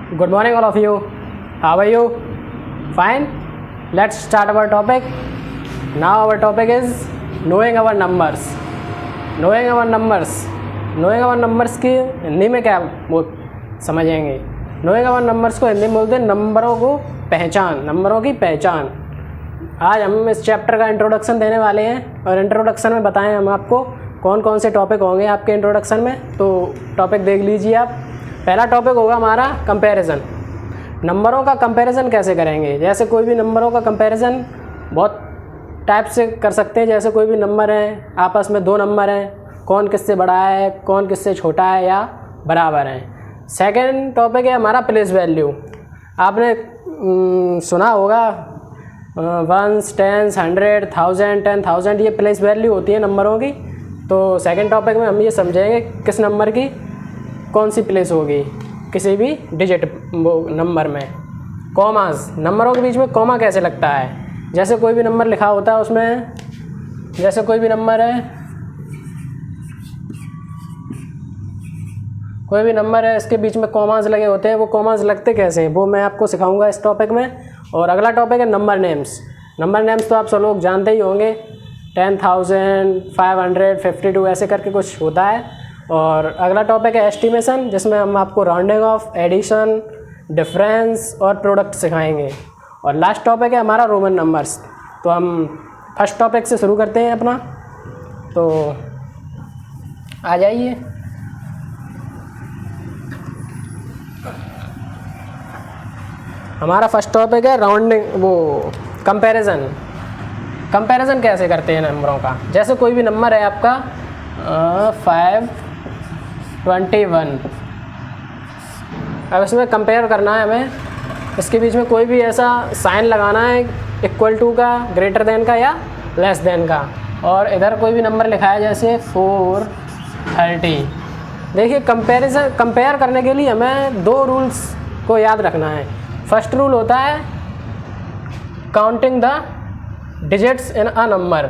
Good morning, all of you. How are you? Fine. Let's start our topic. Now our topic is knowing our numbers. Knowing our numbers. Knowing our numbers की हिंदी में क्या समझेंगे? Knowing our numbers को हिंदी में बोलते हैं नंबरों को पहचान, नंबरों की पहचान। आज हम इस चैप्टर का इंट्रोडक्शन देने वाले हैं और इंट्रोडक्शन में बताएं हम आपको कौन कौन से टॉपिक होंगे आपके इंट्रोडक्शन में। तो टॉपिक देख लीजिए आप। पहला टॉपिक होगा हमारा कंपैरिजन। नंबरों का कंपैरिजन कैसे करेंगे? जैसे कोई भी नंबरों का कंपैरिजन बहुत टाइप से कर सकते हैं। जैसे कोई भी नंबर है, आपस में दो नंबर हैं, कौन किससे बड़ा है, कौन किससे छोटा है या बराबर है। सेकंड टॉपिक है हमारा प्लेस वैल्यू। आपने सुना होगा 1s, 10s, 100, 1000, 10,000 ये प्लेस वैल्यू होती है नंबरों की। तो सेकंड टॉपिक में हम ये समझेंगे किस नंबर की कौन सी प्लेस होगी किसी भी डिजिट नंबर में। कॉमास, नंबरों के बीच में कॉमा कैसे लगता है? जैसे कोई भी नंबर लिखा होता है उसमें, जैसे कोई भी नंबर है, कोई भी नंबर है इसके बीच में कॉमास लगे होते हैं। वो कॉमास लगते कैसे हैं वो मैं आपको सिखाऊंगा इस टॉपिक में। और अगला टॉपिक है नंबर नेम्स। नंबर नेम्स तो आप सब लोग जानते ही होंगे, 10,000, 500, 52 ऐसे करके कुछ होता है। और अगला टॉपिक है एस्टिमेशन, जिसमें हम आपको राउंडिंग ऑफ, एडिशन, डिफरेंस और प्रोडक्ट सिखाएंगे। और लास्ट टॉपिक है हमारा रोमन नंबर्स। तो हम फर्स्ट टॉपिक से शुरू करते हैं अपना। तो आ जाइए। हमारा फर्स्ट टॉपिक है राउंडिंग, वो कंपैरिजन। कंपैरिजन कैसे करते हैं नंबरों का? जैसे कोई भी नंबर है आपका 521, अब इसमें कंपेयर करना है हमें। इसके बीच में कोई भी ऐसा साइन लगाना है इक्वल टू का, ग्रेटर देन का या लेस देन का। और इधर कोई भी नंबर लिखा है जैसे 430। देखिए कंपेयर करने के लिए हमें दो रूल्स को याद रखना है। फर्स्ट रूल होता है counting the digits in a number.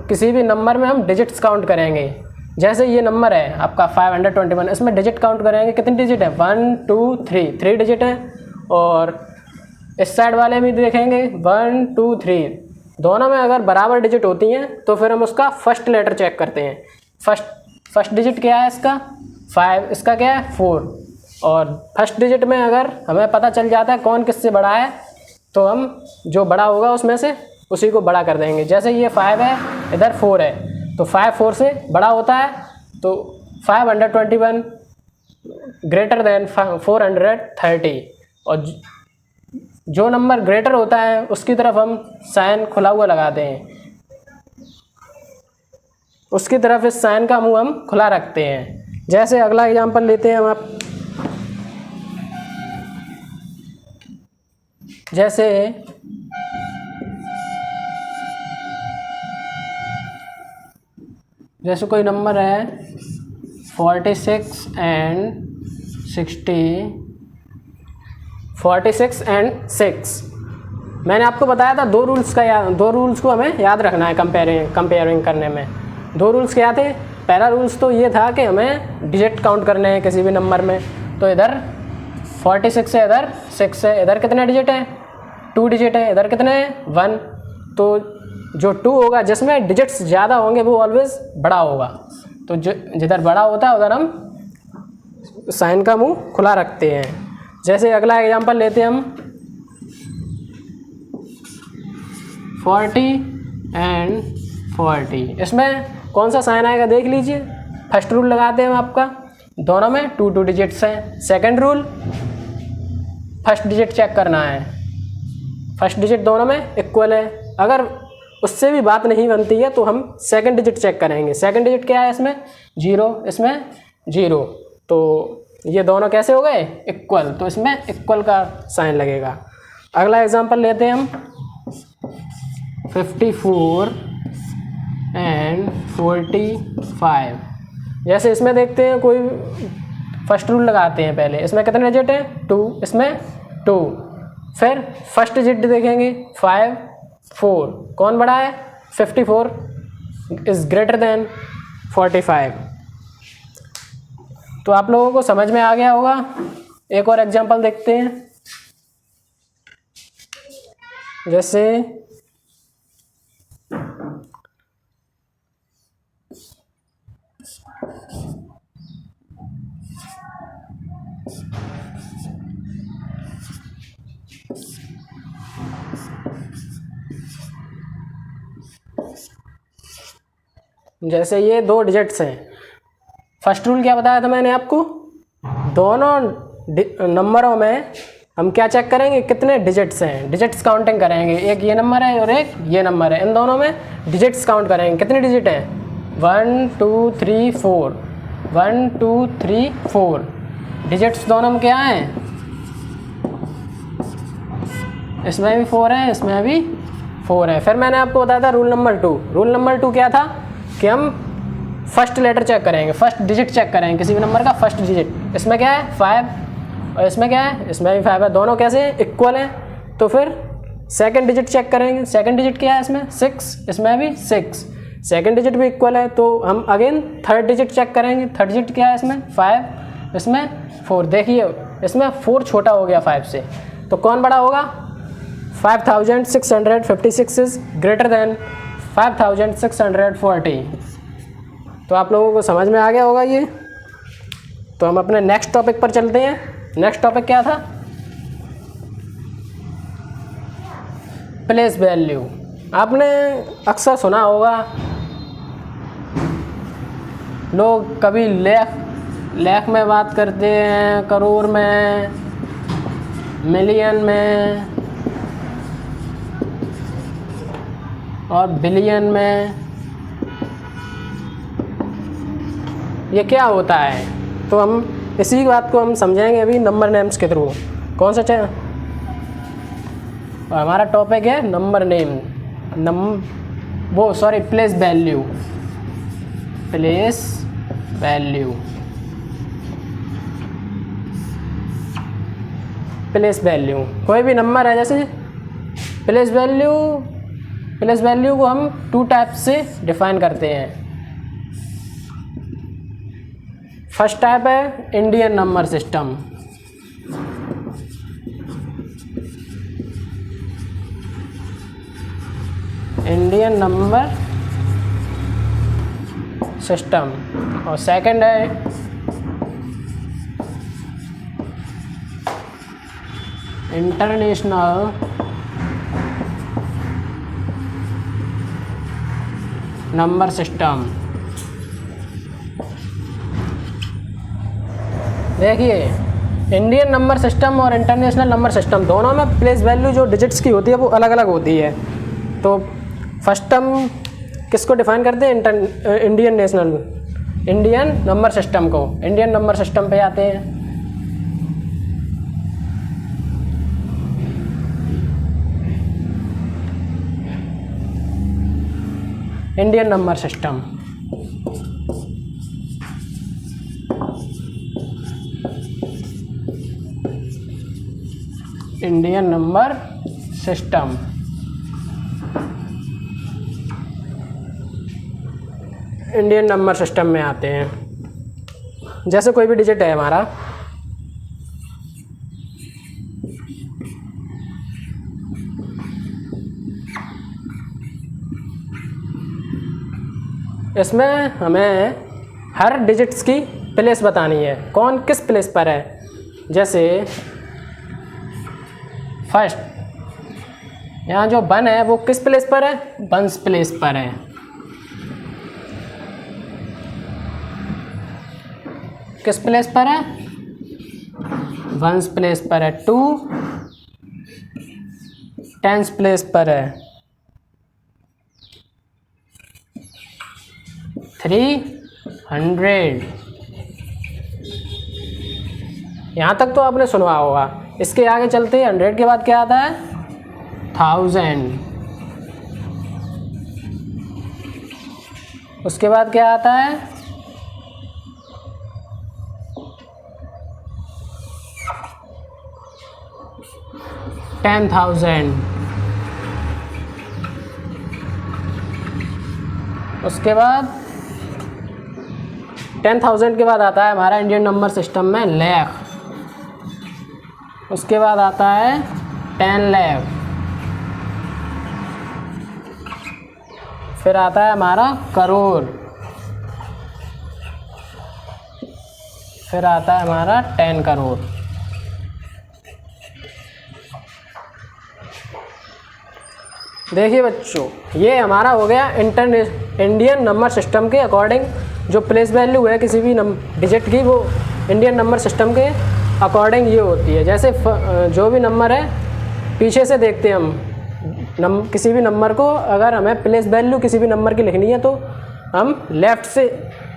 किसी भी नंबर में हम डिजिट्स काउंट करेंगे। जैसे ये नंबर है आपका 521, इसमें डिजिट काउंट करेंगे। कितनी डिजिट है? 1 2 3 डिजिट है। और इस साइड वाले भी देखेंगे 1 2 3, दोनों में अगर बराबर डिजिट होती हैं तो फिर हम उसका फर्स्ट लेटर चेक करते हैं। फर्स्ट डिजिट क्या है इसका? 5, इसका क्या है? 4। और फर्स्ट डिजिट में अगर हमें पता चल जाता है कौन किससे बड़ा है तो हम जो बड़ा होगा उसमें से उसी को बड़ा कर देंगे। जैसे ये 5 है, इधर 4 है, तो 5 4 से बड़ा होता है। तो 521 ग्रेटर देन 430। और जो नंबर ग्रेटर होता है उसकी तरफ हम साइन खुला हुआ लगाते हैं। उसकी तरफ इस साइन का मुंह हम खुला रखते हैं। जैसे अगला एग्जांपल लेते हैं हम आप। जैसे कोई नंबर है 46 एंड 6। मैंने आपको बताया था दो रूल्स को हमें याद रखना है कंपेयरिंग करने में। दो रूल्स क्या थे? पहला रूल्स तो ये था कि हमें डिजिट काउंट करने हैं किसी भी नंबर में। तो इधर 46 है, इधर 6 है, इधर कितने डिजिट है? 2 डिजिट है। इधर कितने हैं? 1। तो जो 2 होगा जिसमें डिजिट्स ज़्यादा होंगे वो ऑलवेज बड़ा होगा। तो जिधर बड़ा होता है उधर हम साइन का मुंह खुला रखते हैं। जैसे अगला एग्जांपल लेते हैं हम 40 एंड 40। इसमें कौन सा साइन आएगा देख लीजिए। फर्स्ट रूल लगाते हैं हम आपका, दोनों में 2 डिजिट्स हैं। Second rule, first digit check करना है। फर्स्ट डिजिट दोनों में इक्वल है। अगर उससे भी बात नहीं बनती है तो हम सेकंड डिजिट चेक करेंगे। सेकंड डिजिट क्या है इसमें? 0, इसमें 0। तो ये दोनों कैसे हो गए? इक्वल। तो इसमें इक्वल का साइन लगेगा। अगला एग्जांपल लेते हैं हम 54 एंड 45। जैसे इसमें देखते हैं कोई फर्स्ट रूल लगाते हैं पहले। इसमें कितने डिजिट है? 2, इसमें 2। फिर फर्स्ट डिजिट देखेंगे 5 4, कौन बड़ा है? 54 इज़ ग्रेटर देन 45। तो आप लोगों को समझ में आ गया होगा एक और एग्जांपल देखते हैं। जैसे जैसे ये 2 डिजिट्स हैं। फर्स्ट रूल क्या बताया था मैंने आपको, दोनों नंबरों में हम क्या चेक करेंगे, कितने डिजिट्स हैं, डिजिट्स काउंटिंग करेंगे। एक ये नंबर है और एक ये नंबर है, इन दोनों में डिजिट्स काउंट करेंगे, कितने डिजिट हैं, 1 2 3 4, 1 2 3 4 डिजिट्स दोनों में क्या हैं, इसमें भी 4 है, इसमें भी 4 है। फिर मैंने आपको बताया था रूल नंबर 2। रूल नंबर 2 क्या था कि हम फर्स्ट लेटर चेक करेंगे, फर्स्ट डिजिट चेक करेंगे किसी भी नंबर का फर्स्ट डिजिट। इसमें क्या है 5 और इसमें क्या है, इसमें भी 5 है, दोनों कैसे हैं, इक्वल हैं। तो फिर सेकंड डिजिट चेक करेंगे, सेकंड डिजिट क्या है इसमें 6, इसमें भी 6, सेकंड डिजिट भी इक्वल है। तो हम अगेन थर्ड डिजिट चेक करेंगे, थर्ड डिजिट क्या है इसमें 5, इसमें 4। देखिए इसमें 4 छोटा हो गया 5 से, तो कौन बड़ा होगा, 5656 इज ग्रेटर देन 5640। तो आप लोगों को समझ में आ गया होगा ये। तो हम अपने नेक्स्ट टॉपिक पर चलते हैं। नेक्स्ट टॉपिक क्या था, प्लेस वैल्यू। आपने अक्सर सुना होगा, लोग कभी लाख में बात करते हैं, करोड़ में, मिलियन में और बिलियन में। ये क्या होता है, तो हम इसी बात को हम समझाएंगे अभी नंबर नेम्स के थ्रू। कौन सा और हमारा टॉपिक है number name, place value. Place value, place value कोई भी नंबर है, जैसे प्लेस वैल्यू को हम 2 टाइप से डिफाइन करते हैं। फर्स्ट टाइप है Indian number system. Indian number system. और सेकंड है इंटरनेशनल नंबर सिस्टम। देखिए इंडियन नंबर सिस्टम और इंटरनेशनल नंबर सिस्टम दोनों में प्लेस वैल्यू जो डिजिट्स की होती है वो अलग अलग होती है। तो फर्स्ट हम किसको डिफाइन करते हैं, इंडियन नंबर सिस्टम को। इंडियन नंबर सिस्टम पे आते हैं। Indian number system, Indian number system. Indian number system में आते हैं, जैसे कोई भी डिजिट है हमारा, इसमें हमें हर डिजिट्स की प्लेस बतानी है, कौन किस प्लेस पर है। जैसे फर्स्ट यहाँ जो 1 है वो किस प्लेस पर है, 1s प्लेस पर है। किस प्लेस पर है, 1s प्लेस पर है। 2 10s प्लेस पर है। 300। यहाँ तक तो आपने सुना होगा। इसके आगे चलते हैं, 100 के बाद क्या आता है, 1000। उसके बाद क्या आता है, 10,000। उसके बाद 10,000 के बाद आता है हमारा इंडियन नंबर सिस्टम में लाख। उसके बाद आता है 10 लाख, फिर आता है हमारा करोड़, फिर आता है हमारा 10 करोड़। देखिए बच्चों, ये हमारा हो गया इंडियन नंबर सिस्टम के अकॉर्डिंग जो प्लेस वैल्यू है किसी भी डिजिट की, वो इंडियन नंबर सिस्टम के अकॉर्डिंग ये होती है। जैसे जो भी नंबर है पीछे से देखते हैं हम किसी भी नंबर को, अगर हमें प्लेस वैल्यू किसी भी नंबर की लिखनी है तो हम लेफ़्ट से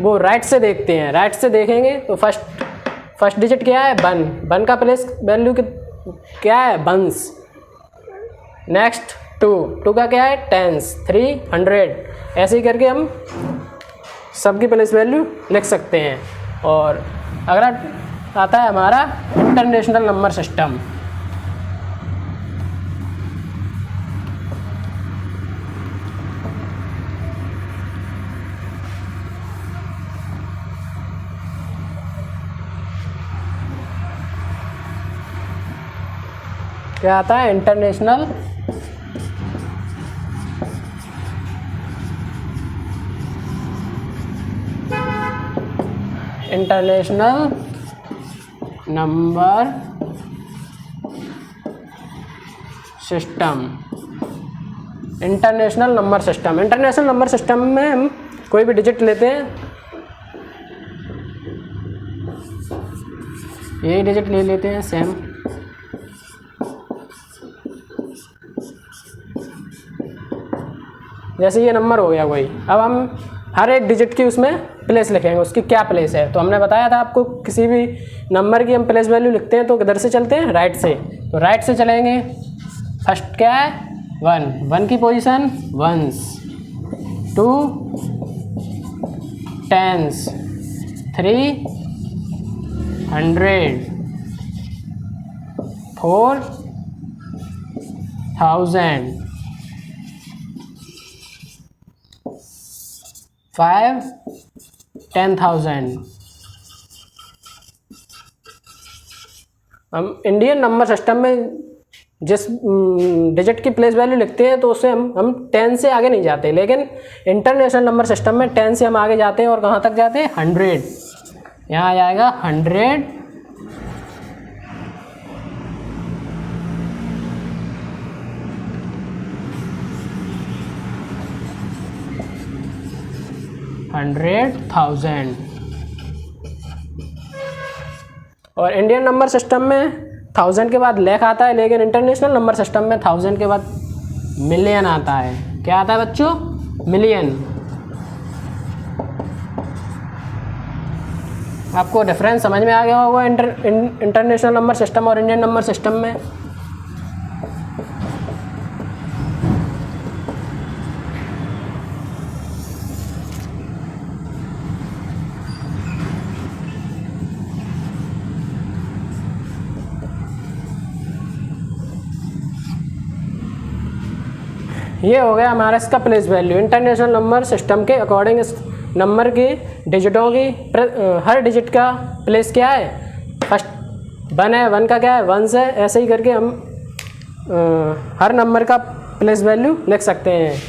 वो राइट से देखते हैं। राइट से देखेंगे तो फर्स्ट डिजिट क्या है 1, 1 का प्लेस वैल्यू क्या है 1s। नेक्स्ट 2, 2 का क्या है 10s, 3 100, ऐसे ही करके हम सबकी प्लेस वैल्यू लिख सकते हैं। और अगला आता है हमारा इंटरनेशनल नंबर सिस्टम। क्या आता है international number system. International number system में हम कोई भी डिजिट लेते हैं, यही डिजिट ले लेते हैं सेम। जैसे ये नंबर हो गया कोई, अब हम हर एक डिजिट की उसमें प्लेस लिखेंगे, उसकी क्या प्लेस है। तो हमने बताया था आपको किसी भी नंबर की हम प्लेस वैल्यू लिखते हैं तो किधर से चलते हैं, राइट से। तो राइट से चलेंगे। फर्स्ट क्या है 1, 1 की पोजीशन 1s, 2 10s, 3 100, 4 1000, 5 10,000। हम इंडियन नंबर सिस्टम में जिस डिजिट की प्लेस वैल्यू लिखते हैं तो उससे हम 10 से आगे नहीं जाते, लेकिन इंटरनेशनल नंबर सिस्टम में 10 से हम आगे जाते हैं। और कहाँ तक जाते हैं 100, यहाँ आ जाएगा 100, 100,000। और इंडियन नंबर सिस्टम में 1000 के बाद लाख आता है, लेकिन इंटरनेशनल नंबर सिस्टम में 1000 के बाद मिलियन आता है। क्या आता है बच्चों, मिलियन। आपको डिफरेंस समझ में आ गया होगा इंटरनेशनल नंबर सिस्टम और इंडियन नंबर सिस्टम में। ये हो गया हमारा इसका place value. International number system के अकॉर्डिंग इस नंबर की डिजिटों की हर डिजिट का प्लेस क्या है, फर्स्ट 1 है, 1 का क्या है 1s है। ऐसे ही करके हम हर नंबर का प्लेस वैल्यू लिख सकते हैं।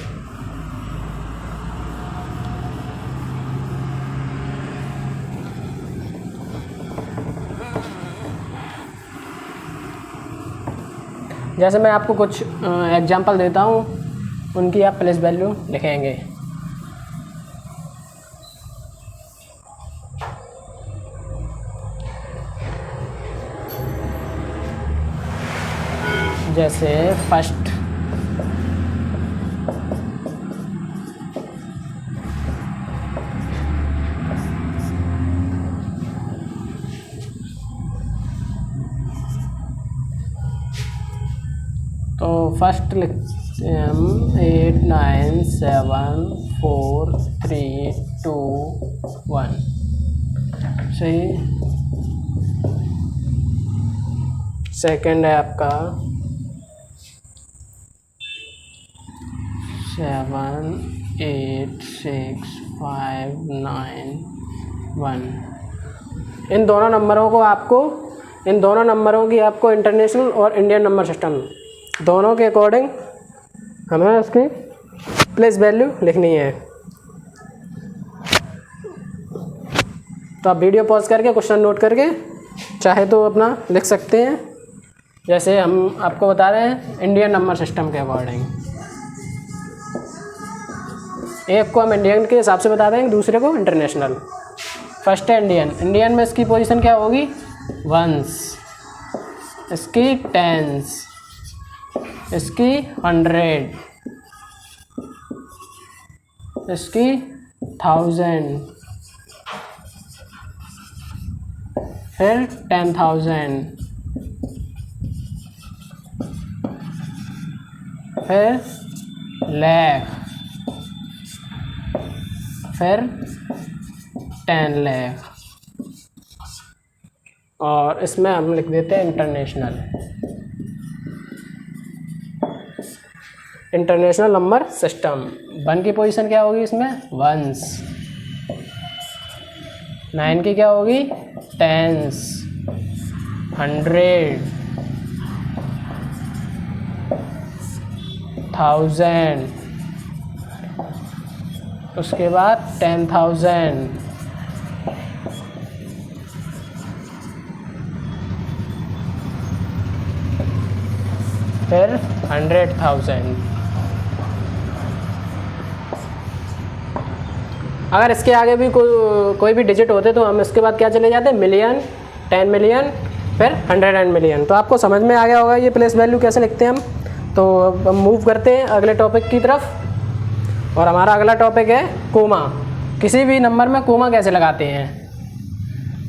जैसे मैं आपको कुछ एग्जांपल देता हूँ, उनकी आप प्लेस वैल्यू लिखेंगे। जैसे फर्स्ट तो फर्स्ट लिखते हैं हम 8 9 7 4 3 2 1। सही। सेकंड है आपका 7 8 6 5 9 1। इन दोनों नंबरों को आपको इन दोनों नंबरों की आपको इंटरनेशनल और इंडियन नंबर सिस्टम दोनों के अकॉर्डिंग हमें उसकी प्लेस वैल्यू लिखनी है। तो आप वीडियो पॉज करके क्वेश्चन नोट करके चाहे तो अपना लिख सकते हैं। जैसे हम आपको बता रहे हैं इंडियन नंबर सिस्टम के अकॉर्डिंग, एक को हम इंडियन के हिसाब से बता देंगे, दूसरे को इंटरनेशनल। फर्स्ट है इंडियन। इंडियन में इसकी पोजीशन क्या होगी? वंस, इसकी टेंस, इसकी 100, इसकी 1000, फिर 10,000, फिर लाख, फिर 10 लाख, और इसमें हम लिख देते हैं इंटरनेशनल। इंटरनेशनल नंबर सिस्टम 1 की पोजीशन क्या होगी इसमें? वंस। 9 की क्या होगी? टेंस, 100, 1000, उसके बाद 10,000, फिर 100,000। अगर इसके आगे भी कोई भी डिजिट होते तो हम इसके बाद क्या चले जाते? मिलियन, 10 मिलियन, फिर 100 मिलियन। तो आपको समझ में आ गया होगा ये प्लेस वैल्यू कैसे लिखते हैं हम। तो हम मूव करते हैं अगले टॉपिक की तरफ, और हमारा अगला टॉपिक है कोमा। किसी भी नंबर में कोमा कैसे लगाते हैं,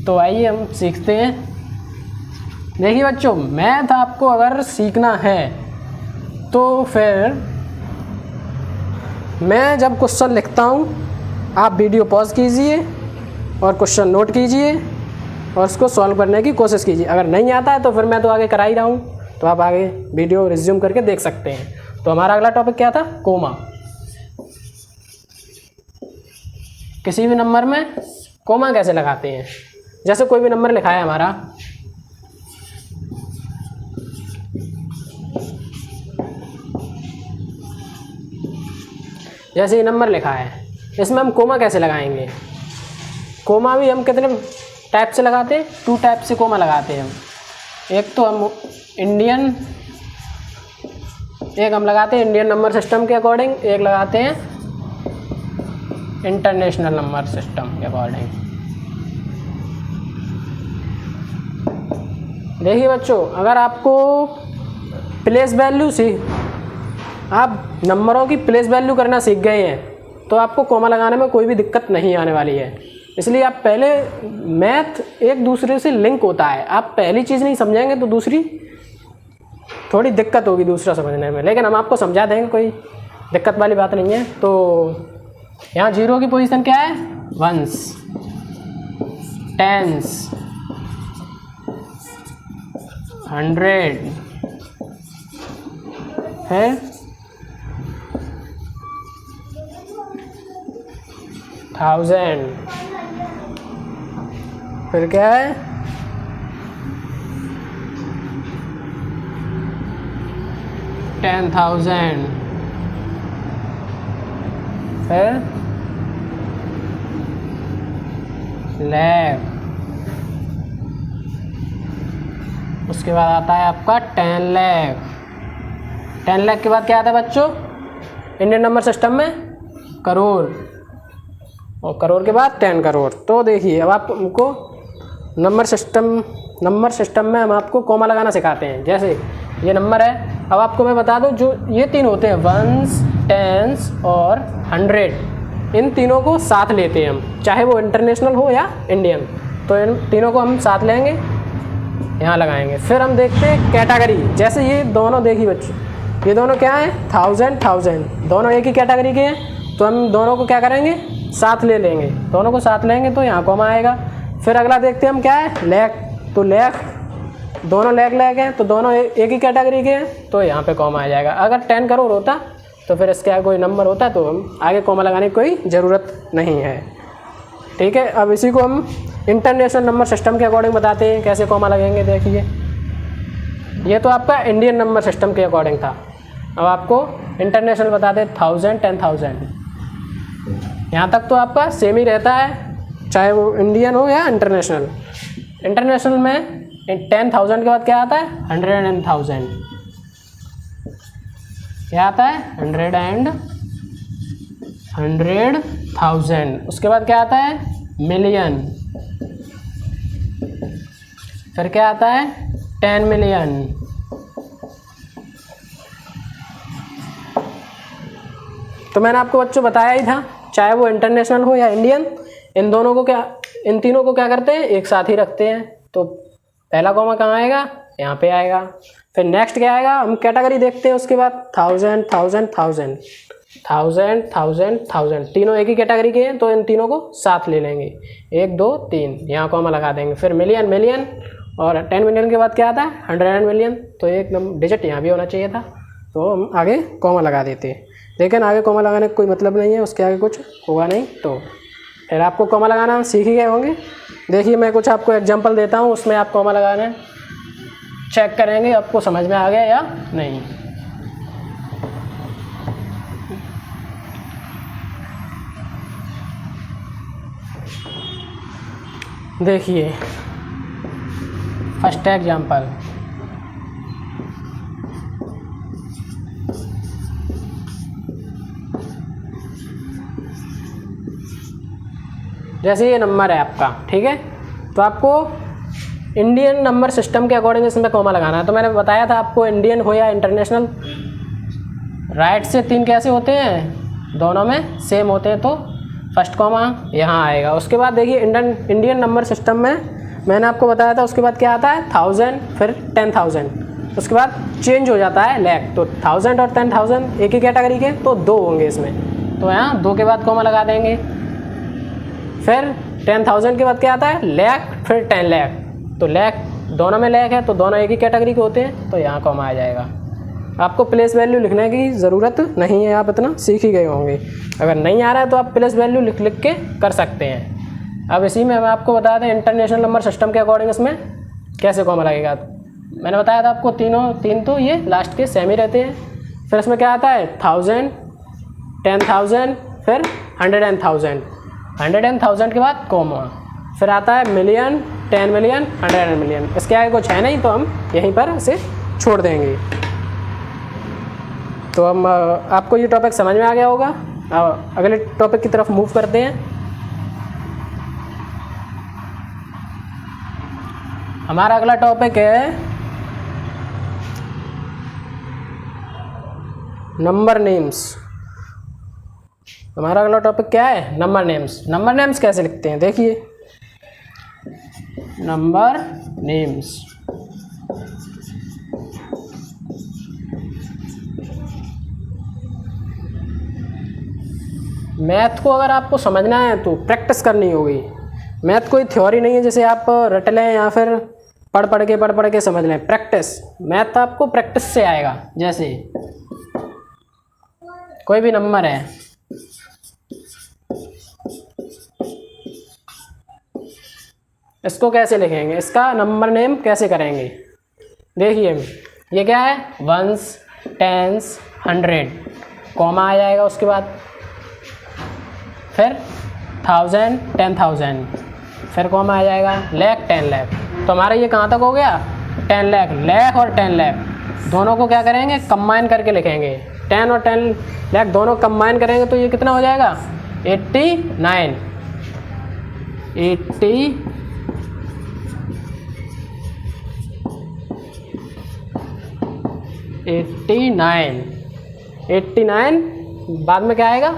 तो आइए हम सीखते हैं। देखिए बच्चों, मैथ आपको अगर सीखना है तो फिर मैं जब क्वेश्चन लिखता हूँ आप वीडियो पॉज कीजिए और क्वेश्चन नोट कीजिए और उसको सॉल्व करने की कोशिश कीजिए। अगर नहीं आता है तो फिर मैं तो आगे करा ही रहा हूँ, तो आप आगे वीडियो रिज्यूम करके देख सकते हैं। तो हमारा अगला टॉपिक क्या था? कोमा। किसी भी नंबर में कोमा कैसे लगाते हैं। जैसे कोई भी नंबर लिखा है हमारा, जैसे ये नंबर लिखा है, इसमें हम कोमा कैसे लगाएंगे? कोमा भी हम कितने टाइप से लगाते हैं? 2 टाइप से कोमा लगाते हैं हम। एक तो हम इंडियन, एक हम लगाते हैं इंडियन नंबर सिस्टम के अकॉर्डिंग, एक लगाते हैं इंटरनेशनल नंबर सिस्टम के अकॉर्डिंग। देखिए बच्चों, अगर आपको प्लेस वैल्यू आप नंबरों की प्लेस वैल्यू करना सीख गए हैं तो आपको कोमा लगाने में कोई भी दिक्कत नहीं आने वाली है। इसलिए आप पहले, मैथ एक दूसरे से लिंक होता है, आप पहली चीज़ नहीं समझेंगे तो दूसरी थोड़ी दिक्कत होगी दूसरा समझने में, लेकिन हम आपको समझा देंगे, कोई दिक्कत वाली बात नहीं है। तो यहाँ 0 की पोजीशन क्या है? वंस, टेंस, 100, है 1000, फिर क्या है? 10,000, फिर लाख, उसके बाद आता है आपका 10 लाख। 10 लाख के बाद क्या आता है बच्चों? इंडियन नंबर सिस्टम में करोड़, और करोड़ के बाद 10 करोड़। तो देखिए, अब आपको नंबर सिस्टम में हम आपको कोमा लगाना सिखाते हैं। जैसे ये नंबर है, अब आपको मैं बता दूं, जो ये 3 होते हैं, वंस, टेंस और 100, इन तीनों को साथ लेते हैं हम, चाहे वो इंटरनेशनल हो या इंडियन। तो इन तीनों को हम साथ लेंगे, यहाँ लगाएंगे। फिर हम देखते हैं कैटेगरी। जैसे ये दोनों, देखिए बच्चों, ये दोनों क्या है? 1000, दोनों एक ही कैटेगरी के हैं, तो हम दोनों को क्या करेंगे? साथ ले लेंगे, दोनों को साथ लेंगे तो यहाँ कोमा आएगा। फिर अगला देखते हैं हम क्या है? लाख। तो लाख, दोनों लाख हैं, तो दोनों एक ही कैटेगरी के हैं, तो यहाँ पे कोमा आ जाएगा। अगर 10 करोड़ होता तो फिर इसके आगे कोई नंबर होता तो हम आगे कोमा लगाने की कोई ज़रूरत नहीं है। ठीक है, अब इसी को हम इंटरनेशनल नंबर सिस्टम के अकॉर्डिंग बताते हैं कैसे कॉमा लगेंगे। देखिए ये तो आपका इंडियन नंबर सिस्टम के अकॉर्डिंग था, अब आपको इंटरनेशनल बताते 1000 10,000। यहाँ तक तो आपका सेम ही रहता है, चाहे वो इंडियन हो या इंटरनेशनल। इंटरनेशनल में 10,000 के बाद क्या आता है 100 and 1000, क्या आता है 100 and 100,000। उसके बाद क्या आता है मिलियन, फिर क्या आता है 10 मिलियन, तो मैंने आपको बच्चों बताया ही था, चाहे वो इंटरनेशनल हो या इंडियन, इन दोनों को क्या, इन तीनों को क्या करते हैं एक साथ ही रखते हैं। तो पहला कॉमा कहाँ आएगा, यहाँ पे आएगा। फिर नेक्स्ट क्या आएगा, हम कैटेगरी देखते हैं उसके बाद 1000 1000 1000 1000 1000 1000, तीनों एक ही कैटेगरी के हैं तो इन तीनों को साथ ले लेंगे, 1 2 3, यहाँ कॉमा लगा देंगे। फिर मिलियन मिलियन, और 10 मिलियन के बाद क्या आता है 100 मिलियन, तो एक डिजिट यहाँ भी होना चाहिए था, तो हम आगे कॉमा लगा देते हैं। लेकिन आगे कॉमा लगाने का कोई मतलब नहीं है, उसके आगे कुछ होगा नहीं। तो फिर आपको कॉमा लगाना सीख ही गए होंगे। देखिए मैं कुछ आपको एग्जांपल देता हूँ, उसमें आप कॉमा लगाना चेक करेंगे आपको समझ में आ गया या नहीं। देखिए फर्स्ट एग्जांपल, जैसे ये नंबर है आपका, ठीक है, तो आपको इंडियन नंबर सिस्टम के अकॉर्डिंग इसमें कॉमा लगाना है। तो मैंने बताया था आपको इंडियन हो या इंटरनेशनल, राइट से 3 कैसे होते हैं, दोनों में सेम होते हैं, तो फर्स्ट कॉमा यहाँ आएगा। उसके बाद देखिए इंडियन नंबर सिस्टम में मैंने आपको बताया था, उसके बाद क्या आता है 1000 फिर 10,000, उसके बाद चेंज हो जाता है लाख। तो 1000 और 10,000 एक ही कैटेगरी के, तो 2 होंगे इसमें, तो यहाँ 2 के बाद कॉमा लगा देंगे। फिर 10,000 के बाद क्या आता है लाख, फिर 10 लाख, तो लाख दोनों में लाख है तो दोनों एक ही कैटेगरी के होते हैं, तो यहाँ कॉमा आ जाएगा। आपको प्लेस वैल्यू लिखने की ज़रूरत नहीं है, आप इतना सीख ही गए होंगे। अगर नहीं आ रहा है तो आप प्लेस वैल्यू लिख लिख के कर सकते हैं। अब इसी में हम आपको बता दें इंटरनेशनल नंबर सिस्टम के अकॉर्डिंग इसमें कैसे कॉमा लगेगा। मैंने बताया था आपको तीन तो ये लास्ट के सेम ही रहते हैं। फिर इसमें क्या आता है 1000 10,000 फिर 100 and 1000, 100 and 1000 के बाद कॉमा, फिर आता है मिलियन 10 मिलियन 100 मिलियन। इसके आगे कुछ है नहीं तो हम यहीं पर इसे छोड़ देंगे। तो हम आपको ये टॉपिक समझ में आ गया होगा। अगले टॉपिक की तरफ मूव करते हैं। हमारा अगला टॉपिक है नंबर नेम्स। हमारा अगला टॉपिक क्या है, नंबर नेम्स। नंबर नेम्स कैसे लिखते हैं, देखिए नंबर नेम्स। मैथ को अगर आपको समझना है तो प्रैक्टिस करनी होगी। मैथ कोई थ्योरी नहीं है जैसे आप रट लें या फिर पढ़ पढ़ के समझ लें। प्रैक्टिस, मैथ आपको प्रैक्टिस से आएगा। जैसे कोई भी नंबर है, इसको कैसे लिखेंगे, इसका नंबर नेम कैसे करेंगे। देखिए ये क्या है 1s 10s 100, कॉमा आ जाएगा, उसके बाद फिर 1000 10,000, फिर कॉमा आ जाएगा लाख 10 लाख। तो हमारा ये कहाँ तक हो गया 10 लाख। लाख और 10 लाख दोनों को क्या करेंगे कंबाइन करके लिखेंगे। 10 और 10 लाख दोनों कंबाइन करेंगे तो ये कितना हो जाएगा 89 89 बाद में क्या आएगा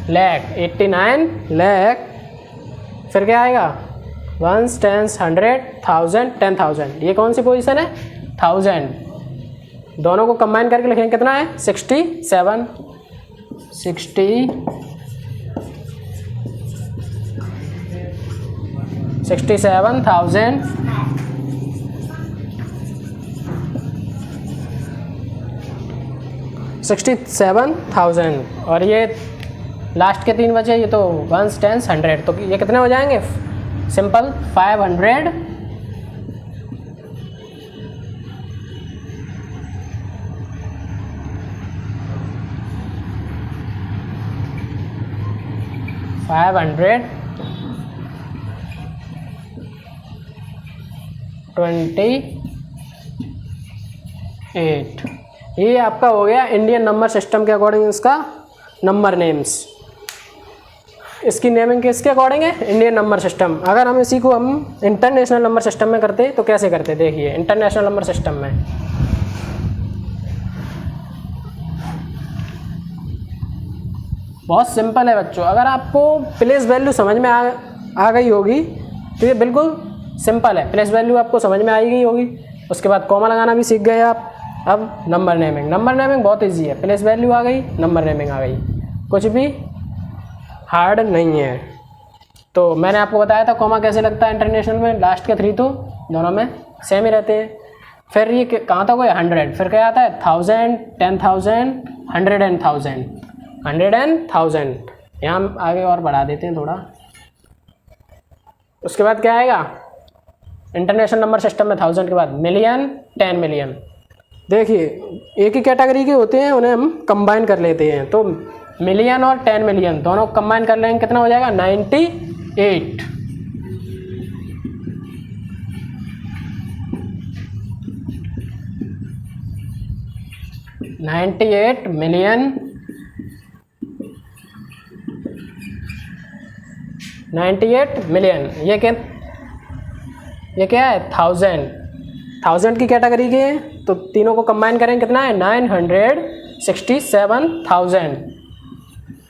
लाख, 89 लाख, फिर क्या आएगा 1s 10s 100 1000 10,000। ये कौन सी पोजीशन है 1000, दोनों को कंबाइन करके लिखेंगे कितना है 67 67,000 67,000। और ये लास्ट के 3 बचे, ये तो वंस टेंस 100, तो ये कितने हो जाएंगे? सिंपल 500 528। ये आपका हो गया इंडियन नंबर सिस्टम के अकॉर्डिंग इसका नंबर नेम्स। इसकी नेमिंग किसके अकॉर्डिंग है? Indian number system. अगर हम इसी को हम इंटरनेशनल नंबर सिस्टम में करते तो कैसे करते? देखिए इंटरनेशनल नंबर सिस्टम में बहुत सिंपल है बच्चों। अगर आपको प्लेस वैल्यू समझ में आ गई होगी तो ये बिल्कुल सिंपल है। प्लेस वैल्यू आपको समझ में आई गई होगी, उसके बाद कॉमा लगाना भी सीख गए आप। अब नंबर नेमिंग बहुत इजी है। प्लेस वैल्यू आ गई, नंबर नेमिंग आ गई, कुछ भी हार्ड नहीं है। तो मैंने आपको बताया था कॉमा कैसे लगता है इंटरनेशनल में। लास्ट के 3 तो दोनों में सेम ही रहते हैं। फिर ये कहाँ तक हुआ? 100। फिर क्या आता है? 1000, 10,000, 100 and 1000, 100 and 1000। यहाँ हम आगे और बढ़ा देते हैं थोड़ा। उसके बाद क्या आएगा इंटरनेशनल नंबर सिस्टम में? 1000 के बाद मिलियन, 10 मिलियन। देखिए एक ही कैटेगरी के होते हैं, उन्हें हम कंबाइन कर लेते हैं। तो मिलियन और 10 मिलियन दोनों कंबाइन कर लेंगे, कितना हो जाएगा? 98। 98 मिलियन, 98 मिलियन। ये क्या है? 1000 की कैटेगरी के हैं, तो तीनों को कंबाइन करें कितना है? 967,000।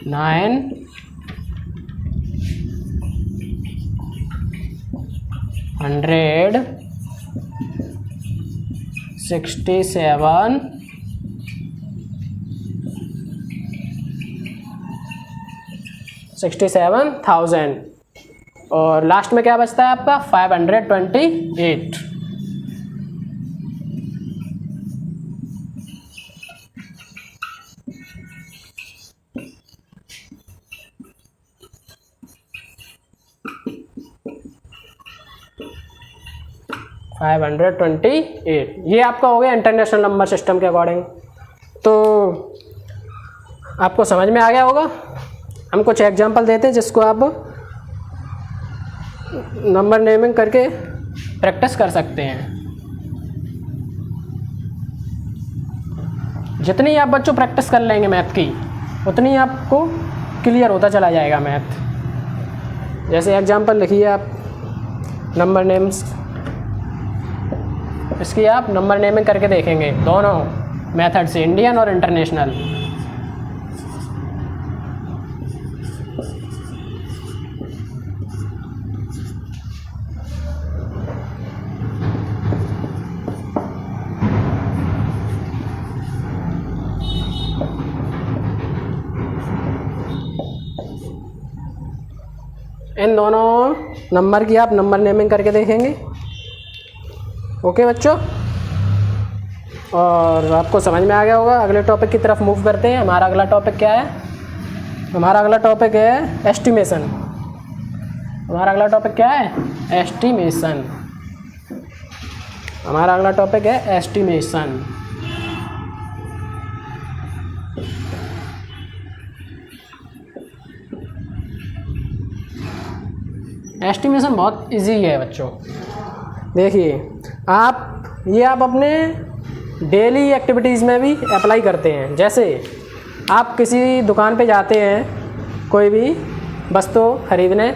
967,000। और लास्ट में क्या बचता है आपका? 528। ये आपका हो गया इंटरनेशनल नंबर सिस्टम के अकॉर्डिंग। तो आपको समझ में आ गया होगा। हम कुछ एग्जांपल देते हैं जिसको आप नंबर नेमिंग करके प्रैक्टिस कर सकते हैं। जितनी आप बच्चों प्रैक्टिस कर लेंगे मैथ की, उतनी आपको क्लियर होता चला जाएगा मैथ। जैसे एग्जांपल लिखिए आप नंबर नेम्स, इसकी आप नंबर नेमिंग करके देखेंगे दोनों मेथड से, इंडियन और इंटरनेशनल। इन दोनों नंबर की आप नंबर नेमिंग करके देखेंगे। ओके बच्चों, और आपको समझ में आ गया होगा। अगले टॉपिक की तरफ मूव करते हैं। हमारा अगला टॉपिक क्या है? हमारा अगला टॉपिक है एस्टिमेशन। हमारा अगला टॉपिक क्या है? एस्टिमेशन। हमारा अगला टॉपिक है एस्टिमेशन। एस्टिमेशन बहुत इजी है बच्चों। देखिए आप अपने डेली एक्टिविटीज़ में भी अप्लाई करते हैं। जैसे आप किसी दुकान पे जाते हैं कोई भी वस्तु खरीदने,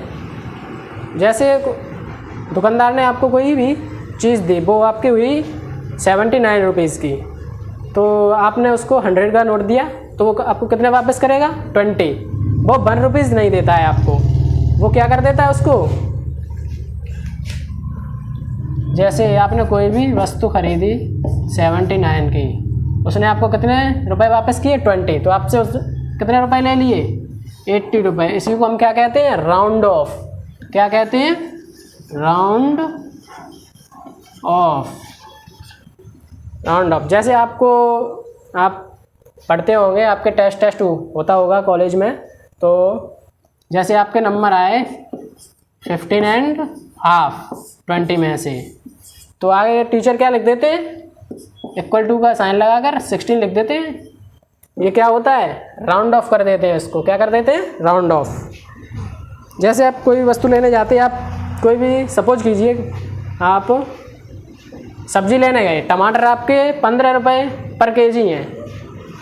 जैसे दुकानदार ने आपको कोई भी चीज़ दी, वो आपकी हुई 79 रुपीज़ की, तो आपने उसको 100 का नोट दिया, तो वो आपको कितने वापस करेगा? 20। वो 1 रुपीज़ नहीं देता है आपको, वो क्या कर देता है उसको? जैसे आपने कोई भी वस्तु खरीदी 79 की, उसने आपको कितने रुपए वापस किए? 20। तो आपसे उस कितने रुपए ले लिए? 80 रुपये। इसी को हम क्या कहते हैं? Round of. क्या कहते हैं? Round of. Round of. जैसे आप पढ़ते होंगे, आपके टेस्ट होता होगा कॉलेज में, तो जैसे आपके नंबर आए 15 एंड हाफ 20 में से, तो आगे टीचर क्या लिख देते हैं, इक्वल टू का साइन लगाकर 16 लिख देते हैं। ये क्या होता है, राउंड ऑफ कर देते हैं इसको, क्या कर देते हैं, राउंड ऑफ। जैसे आप कोई वस्तु लेने जाते हैं, आप कोई भी सपोज कीजिए आप सब्जी लेने गए, टमाटर आपके 15 रुपये पर केजी हैं,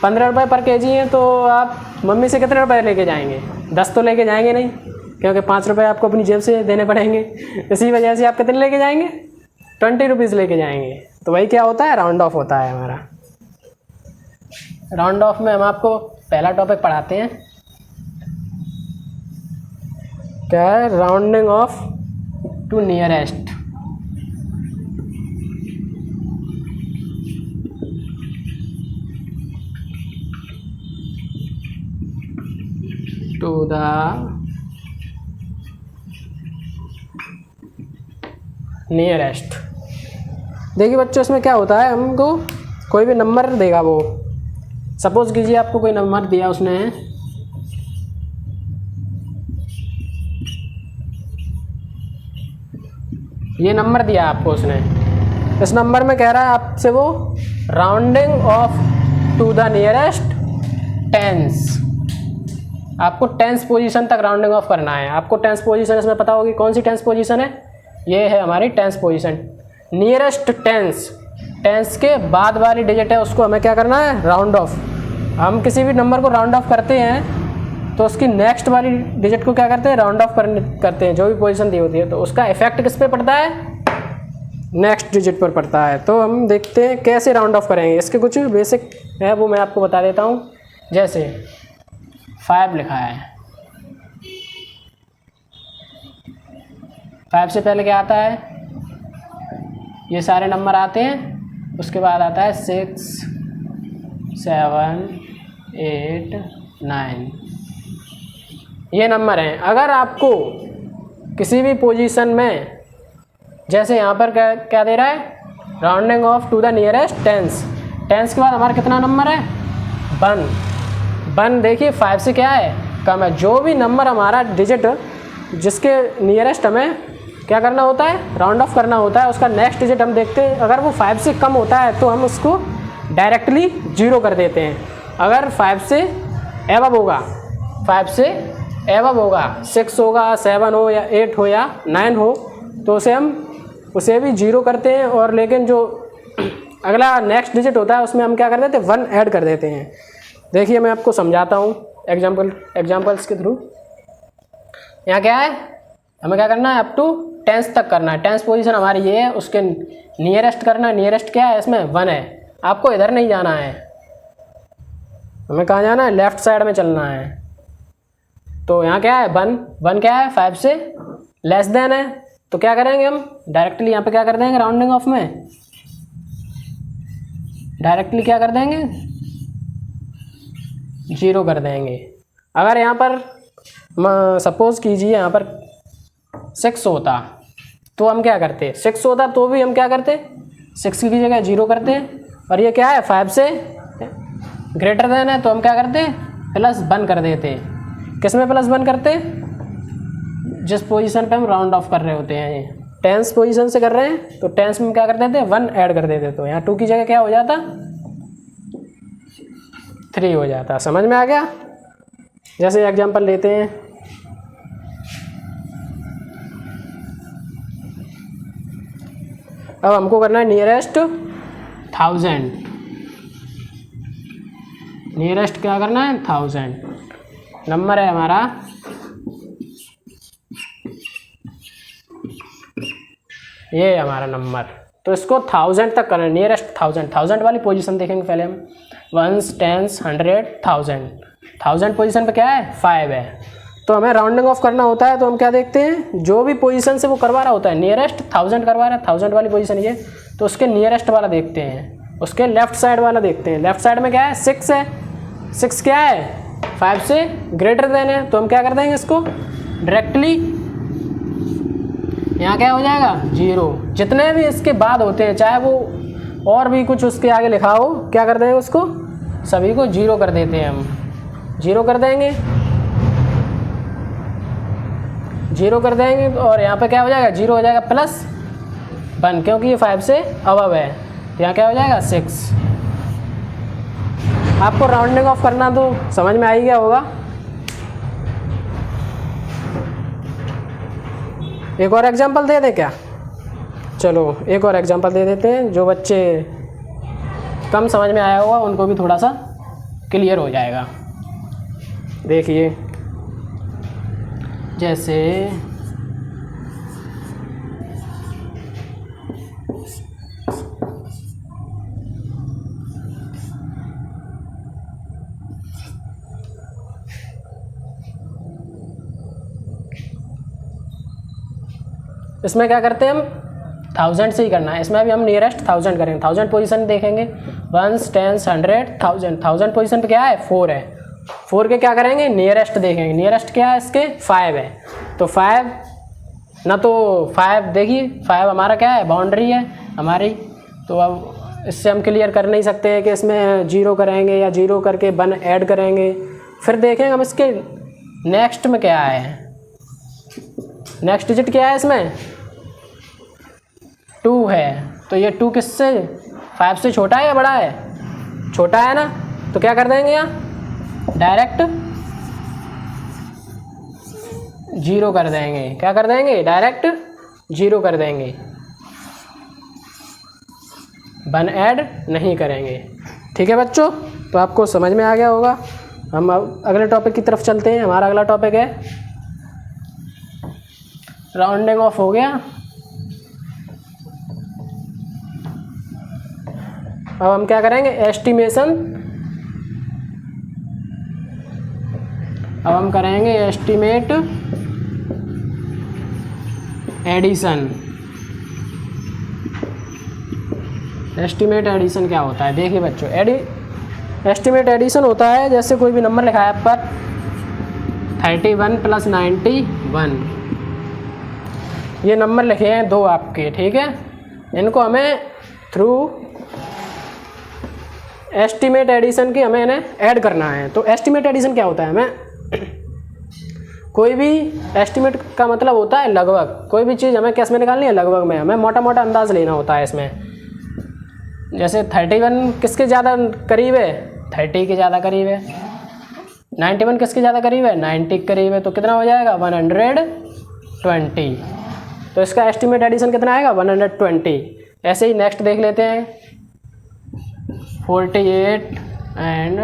15 रुपये पर केजी हैं, तो आप मम्मी से कितने रुपए लेके जाएंगे, 10 तो लेके जाएंगे नहीं, क्योंकि 5 रुपये आपको अपनी जेब से देने पड़ेंगे। इसी वजह से आप कितने लेके जाएंगे, 20 रुपीज़ लेके जाएंगे। तो वही क्या होता है, राउंड ऑफ होता है हमारा। राउंड ऑफ में हम आपको पहला टॉपिक पढ़ाते हैं, क्या है, rounding off to nearest. To the nearest. देखिए बच्चों, इसमें क्या होता है, हमको कोई भी नंबर देगा, वो सपोज कीजिए आपको कोई नंबर दिया उसने, ये नंबर दिया आपको उसने, इस नंबर में कह रहा है आपसे वो rounding off to the nearest tens. आपको टेंस पोजीशन तक राउंडिंग ऑफ करना है। आपको टेंस पोजीशन इसमें पता होगी, कौन सी टेंस पोजीशन है, ये है हमारी tens position. Nearest tens, tens के बाद वाली डिजिट है, उसको हमें क्या करना है, राउंड ऑफ। हम किसी भी नंबर को राउंड ऑफ करते हैं तो उसकी नेक्स्ट वाली डिजिट को क्या करते हैं, राउंड ऑफ करते हैं, जो भी पोजीशन दी होती है। तो उसका इफेक्ट किस पे पड़ता है, नेक्स्ट डिजिट पर पड़ता है। तो हम देखते हैं कैसे राउंड ऑफ करेंगे। इसके कुछ बेसिक है वो मैं आपको बता देता हूँ। जैसे 5 लिखा है, 5 से पहले क्या आता है, ये सारे नंबर आते हैं, उसके बाद आता है 6, 7, 8, 9, ये नंबर हैं। अगर आपको किसी भी पोजीशन में, जैसे यहाँ पर क्या दे रहा है, rounding off to the nearest tens, tens के बाद हमारा कितना नंबर है, 1। देखिए 5 से क्या है, कम है। जो भी नंबर हमारा डिजिट जिसके नियरेस्ट हमें क्या करना होता है, राउंड ऑफ करना होता है, उसका नेक्स्ट डिजिट हम देखते हैं। अगर वो 5 से कम होता है तो हम उसको डायरेक्टली 0 कर देते हैं। अगर 5 से एबव होगा, 5 से एबव होगा, 6 होगा, 7 हो या 8 हो या 9 हो, तो उसे भी 0 करते हैं। और लेकिन जो अगला नेक्स्ट डिजिट होता है उसमें हम क्या कर देते हैं, 1 ऐड कर देते हैं। देखिए मैं आपको समझाता हूँ एग्जाम्पल्स के थ्रू। यहाँ क्या है, हमें क्या करना है, अप टू टेंस तक करना है। टेंस पोजीशन हमारी ये है, उसके नियरेस्ट करना है। नियरेस्ट क्या है, इसमें 1 है। आपको इधर नहीं जाना है, हमें कहाँ जाना है, लेफ्ट साइड में चलना है। तो यहाँ क्या है, 1 क्या है, 5 से लेस देन है। तो क्या करेंगे हम, डायरेक्टली यहाँ पे क्या कर देंगे, राउंडिंग ऑफ में डायरेक्टली क्या कर देंगे, 0 कर देंगे। अगर यहाँ पर सपोज कीजिए यहाँ पर 6 होता तो हम क्या करते, 6 होता तो भी हम क्या करते, 6 की जगह 0 करते। और ये क्या है, 5 से ग्रेटर देन है, तो हम क्या करते, +1 कर देते। किस में +1 करते, जिस पोजीशन पे हम राउंड ऑफ कर रहे होते हैं। ये टेंस पोजीशन से कर रहे हैं तो टेंस में क्या कर देते, 1 ऐड कर देते। तो यहाँ 2 की जगह क्या हो जाता, 3 हो जाता। समझ में आ गया। जैसे एग्जांपल लेते हैं, अब हमको करना है नियरेस्ट 1000। नियरेस्ट क्या करना है, 1000 नंबर है हमारा। ये हमारा नंबर, तो इसको 1000 तक करना है, नियरेस्ट 1000 वाली पोजीशन देखेंगे पहले हम। 1s, 10s, 100, 1000 पोजीशन पे क्या है, 5 है। तो हमें राउंडिंग ऑफ करना होता है, तो हम क्या देखते हैं, जो भी पोजीशन से वो करवा रहा होता है, नियरेस्ट 1000 करवा रहा है, 1000 वाली पोजीशन ये, तो उसके नियरेस्ट वाला देखते हैं, उसके लेफ्ट साइड वाला देखते हैं। लेफ्ट साइड में क्या है, 6 है। 6 क्या है, 5 से ग्रेटर देन है, तो हम क्या कर देंगे, इसको डायरेक्टली यहाँ क्या हो जाएगा, 0। जितने भी इसके बाद होते हैं, चाहे वो और भी कुछ उसके आगे लिखा हो, क्या कर देंगे, उसको सभी को 0 कर देते हैं हम, 0 कर देंगे। 0 कर देंगे और यहाँ पे क्या हो जाएगा 0 हो जाएगा प्लस 1, क्योंकि ये 5 से अबव है। तो यहाँ क्या हो जाएगा 6। आपको राउंडिंग ऑफ करना तो समझ में आ ही गया होगा। एक और एग्जांपल दे दें क्या? चलो एक और एग्जांपल दे देते हैं, जो बच्चे कम समझ में आया होगा उनको भी थोड़ा सा क्लियर हो जाएगा। देखिए जैसे इसमें क्या करते हैं हम 1000 से ही करना है। इसमें अभी हम नियरेस्ट 1000 करेंगे। 1000 पोजीशन देखेंगे 1s 10s 100 1000। 1000 पोजीशन पे क्या है 4 है। 4 के क्या करेंगे नियरेस्ट देखेंगे। नियरेस्ट क्या है इसके 5 है। तो 5 ना तो 5 देखिए 5 हमारा क्या है बाउंड्री है हमारी। तो अब इससे हम क्लियर कर नहीं सकते हैं कि इसमें 0 करेंगे या 0 करके 1 ऐड करेंगे। फिर देखेंगे हम इसके नेक्स्ट में क्या है। नेक्स्ट डिजिट क्या है इसमें 2 है। तो ये 2 किससे 5 से छोटा है या बड़ा है? छोटा है ना। तो क्या कर देंगे यहाँ डायरेक्ट 0 कर देंगे। क्या कर देंगे डायरेक्ट 0 कर देंगे, 1 ऐड नहीं करेंगे। ठीक है बच्चों, तो आपको समझ में आ गया होगा। हम अब अगले टॉपिक की तरफ चलते हैं। हमारा अगला टॉपिक है राउंडिंग ऑफ हो गया। अब हम क्या करेंगे एस्टिमेशन। अब हम करेंगे एस्टिमेट एडिशन। एस्टिमेट एडिशन क्या होता है देखिए बच्चों। एस्टिमेट एडिशन होता है जैसे कोई भी नंबर लिखा है आप पर 31 + 91, ये नंबर लिखे हैं 2 आपके। ठीक है, इनको हमें थ्रू एस्टिमेट एडिशन की हमें इन्हें ऐड करना है। तो एस्टिमेट एडिशन क्या होता है, हमें कोई भी एस्टिमेट का मतलब होता है लगभग। कोई भी चीज़ हमें कैसे में निकालनी है लगभग में, हमें मोटा मोटा अंदाज लेना होता है इसमें। जैसे 31 किसके ज़्यादा करीब है 30 के ज़्यादा करीब है। 91 किसके ज़्यादा करीब है 90 के करीब है। तो कितना हो जाएगा 120। तो इसका एस्टिमेट एडिशन कितना आएगा 120। ऐसे ही नेक्स्ट देख लेते हैं 48 एंड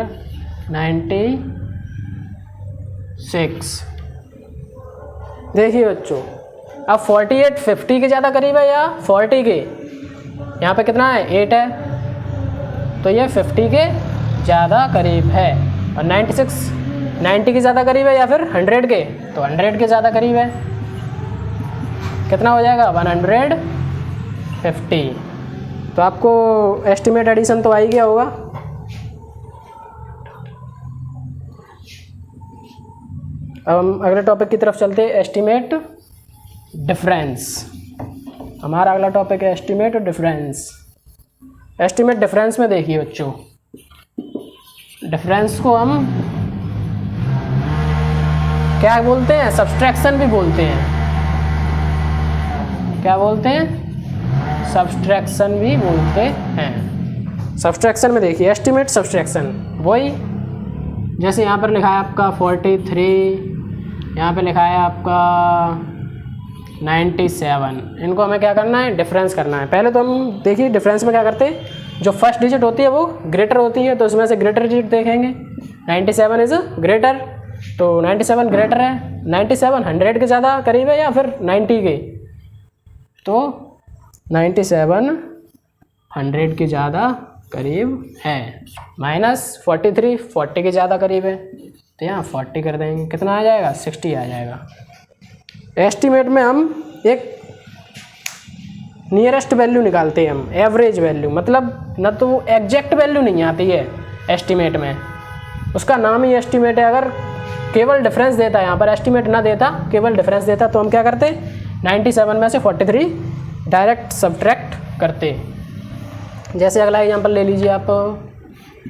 96। देखिए बच्चों अब 48 50 के ज़्यादा करीब है या 40 के। यहाँ पे कितना है 8 है, तो ये 50 के ज़्यादा करीब है। और 96 90 के ज़्यादा करीब है या फिर 100 के, तो 100 के ज़्यादा करीब है। कितना हो जाएगा 150। तो आपको एस्टिमेट एडिशन तो आ ही गया होगा। अब हम अगले टॉपिक की तरफ चलते हैं एस्टिमेट डिफरेंस। हमारा अगला टॉपिक है एस्टिमेट डिफरेंस। एस्टिमेट डिफरेंस में देखिए बच्चों, डिफरेंस को हम क्या बोलते हैं सब्सट्रैक्शन भी बोलते हैं। क्या बोलते हैं सब्सट्रैक्शन भी बोलते हैं। सब्सट्रैक्शन में देखिए एस्टिमेट सब्सट्रैक्शन वही जैसे यहाँ पर लिखा है आपका 43, यहाँ पे लिखा है आपका 97। इनको हमें क्या करना है डिफरेंस करना है। पहले तो हम देखिए डिफरेंस में क्या करते हैं, जो फर्स्ट डिजिट होती है वो ग्रेटर होती है, तो इसमें से ग्रेटर डिजिट देखेंगे। 97 इज़ ग्रेटर, तो 97 ग्रेटर है। 97 100 के ज़्यादा करीब है या फिर 90 के, तो 97 100 के ज़्यादा करीब है। -43 40 के ज़्यादा करीब है, तो यहाँ 40 कर देंगे। कितना आ जाएगा 60 आ जाएगा। एस्टिमेट में हम एक नियरेस्ट वैल्यू निकालते हैं, हम एवरेज वैल्यू, मतलब न तो एग्जैक्ट वैल्यू नहीं आती है एस्टिमेट में, उसका नाम ही एस्टिमेट है। अगर केवल डिफरेंस देता है, यहाँ पर एस्टिमेट ना देता केवल डिफरेंस देता, तो हम क्या करते 97 में से 43 डायरेक्ट सब्ट्रैक्ट करते। जैसे अगला एग्जांपल ले लीजिए आप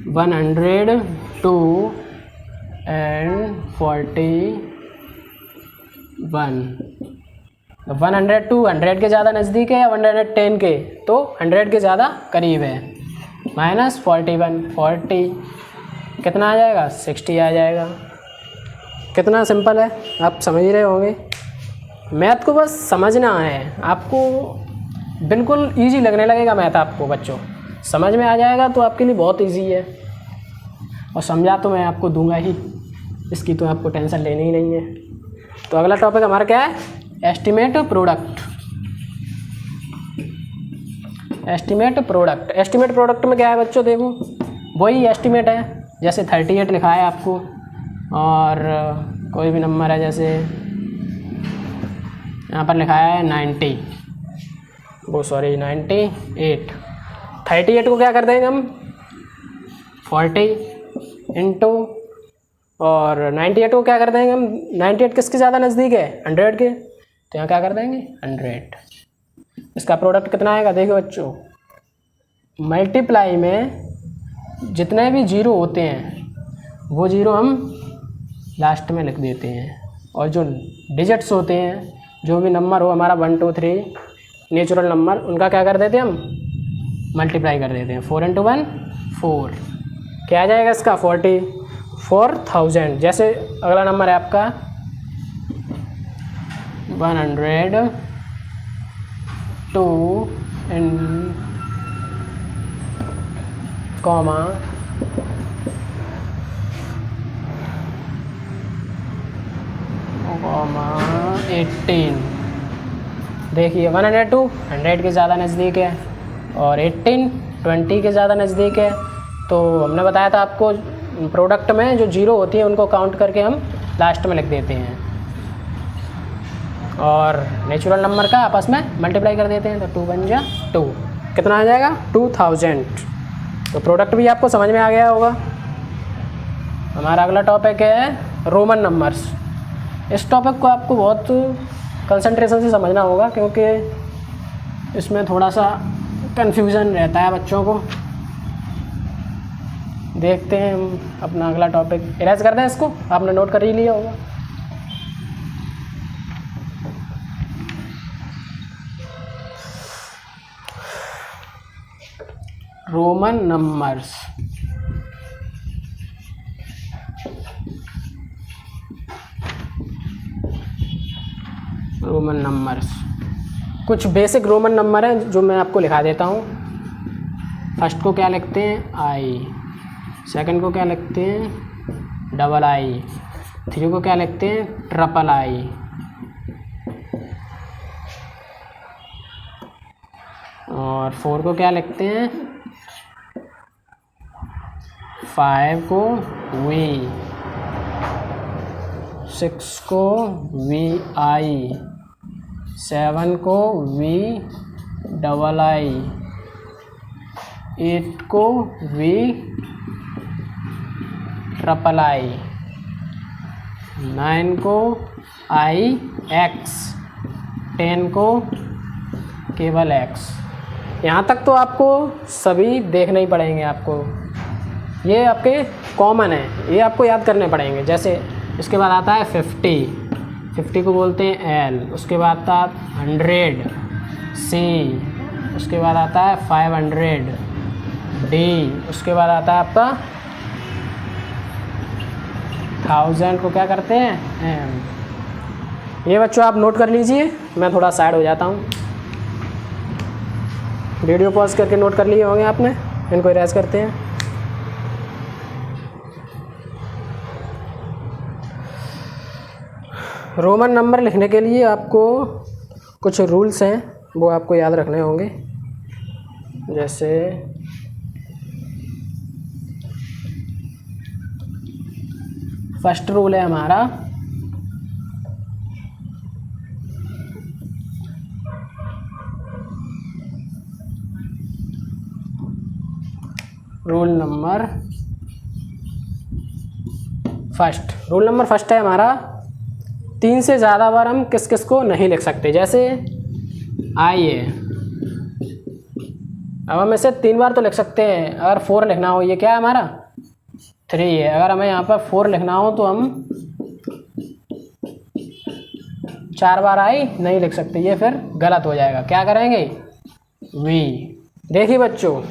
102 एंड 40 100 टू 100 के ज़्यादा नज़दीक है या 110 के, तो 100 के ज़्यादा करीब है। माइनस 41, 40 कितना आ जाएगा, 60 आ जाएगा। कितना सिंपल है, आप समझ रहे होंगे। मैथ को बस समझना है आपको, बिल्कुल इजी लगने लगेगा मैथ आपको बच्चों, समझ में आ जाएगा तो आपके लिए बहुत इजी है। और समझा तो मैं आपको दूंगा ही, इसकी तो आपको टेंशन लेनी ही नहीं है। तो अगला टॉपिक हमारा क्या है, estimate product. Estimate product, estimate product में क्या है बच्चों, देखो वही एस्टिमेट है, जैसे 38 लिखा है आपको और कोई भी नंबर है, जैसे यहाँ पर लिखा है 98, 38 को क्या कर देंगे हम 40 इंटू, और 98 को क्या कर देंगे हम, 98 किसके ज़्यादा नज़दीक है, 100 के, तो यहाँ क्या कर देंगे 100। इसका प्रोडक्ट कितना आएगा, देखो बच्चों, मल्टीप्लाई में जितने भी जीरो होते हैं वो जीरो हम लास्ट में लिख देते हैं, और जो डिजिट्स होते हैं, जो भी नंबर हो हमारा 1 2 3 नेचुरल नंबर, उनका क्या कर देते हैं हम, मल्टीप्लाई कर देते हैं। 4 इंटू 1 4, क्या आ जाएगा इसका 44,000। जैसे अगला नंबर है आपका 102 इन कॉमा 18। देखिए 102 100 के ज़्यादा नज़दीक है और 18 20 के ज़्यादा नज़दीक है। तो हमने बताया था आपको, प्रोडक्ट में जो जीरो होती है उनको काउंट करके हम लास्ट में लिख देते हैं, और नेचुरल नंबर का आपस में मल्टीप्लाई कर देते हैं। तो 2 बन जा 2, कितना आ जाएगा 2000। तो प्रोडक्ट भी आपको समझ में आ गया होगा। हमारा अगला टॉपिक है रोमन नंबर्स। इस टॉपिक को आपको बहुत कंसंट्रेशन से समझना होगा, क्योंकि इसमें थोड़ा सा कन्फ्यूज़न रहता है बच्चों को। देखते हैं हम अपना अगला टॉपिक, इरेज कर दें इसको, आपने नोट कर ही लिया होगा। रोमन नंबर्स, रोमन नंबर्स, कुछ बेसिक रोमन नंबर हैं जो मैं आपको लिखा देता हूँ। फर्स्ट को क्या लिखते हैं आई, सेकंड को क्या लिखते हैं डबल आई, 3 को क्या लिखते हैं ट्रिपल आई, और 4 को क्या लिखते हैं 5 को वी, 6 को वी आई, 7 को वी डबल आई, 8 को वी ट्रिपल आई, 9 को आई एक्स, 10 को केवल एक्स। यहाँ तक तो आपको सभी देखने ही पड़ेंगे आपको, ये आपके कॉमन है, ये आपको याद करने पड़ेंगे। जैसे इसके बाद आता है 50 को बोलते हैं एल, उसके बाद आता है 100 सी, उसके बाद आता है 500 डी, उसके बाद आता है आपका 1000 को क्या करते हैं एम। ये बच्चों आप नोट कर लीजिए, मैं थोड़ा साइड हो जाता हूँ। वीडियो पॉज करके नोट कर लिए होंगे आपने, इनको इरेज करते हैं। रोमन नंबर लिखने के लिए आपको कुछ रूल्स हैं, वो आपको याद रखने होंगे। जैसे फर्स्ट रूल है हमारा रूल नंबर फर्स्ट है हमारा, 3 से ज़्यादा बार हम किस किस को नहीं लिख सकते। जैसे आई है, अब हम इसे 3 बार तो लिख सकते हैं। अगर 4 लिखना हो, ये क्या है हमारा 3 है, अगर हमें यहाँ पर 4 लिखना हो तो हम 4 बार आई नहीं लिख सकते, ये फिर गलत हो जाएगा। क्या करेंगे? वी। देखिए बच्चों,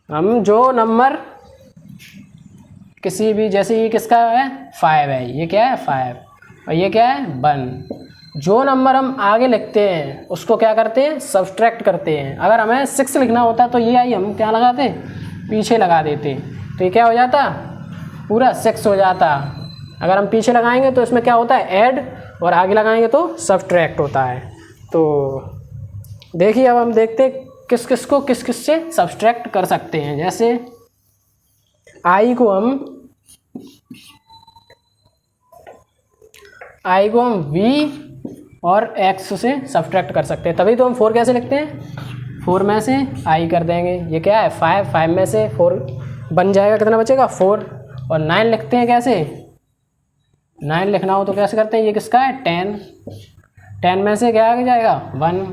हम जो नंबर किसी भी, जैसे ये किसका है 5 है, ये क्या है 5 और ये क्या है 1। जो नंबर हम आगे लिखते हैं उसको क्या करते हैं? सब्सट्रैक्ट करते हैं। अगर हमें 6 लिखना होता तो ये आई हम क्या लगाते? पीछे लगा देते, तो ये क्या हो जाता? पूरा 6 हो जाता। अगर हम पीछे लगाएंगे तो इसमें क्या होता है? ऐड, और आगे लगाएंगे तो सब्सट्रैक्ट होता है। तो देखिए अब हम देखते किस किस को किस किस से सब्सट्रैक्ट कर सकते हैं। जैसे आई को हम v और x से सब्सट्रैक्ट कर सकते हैं। तभी तो हम 4 कैसे लिखते हैं? 4 में से i कर देंगे। ये क्या है 5 में से 4 बन जाएगा, कितना बचेगा 4। और 9 लिखते हैं कैसे? 9 लिखना हो तो कैसे करते हैं? ये किसका है 10 में से क्या आ जाएगा 1,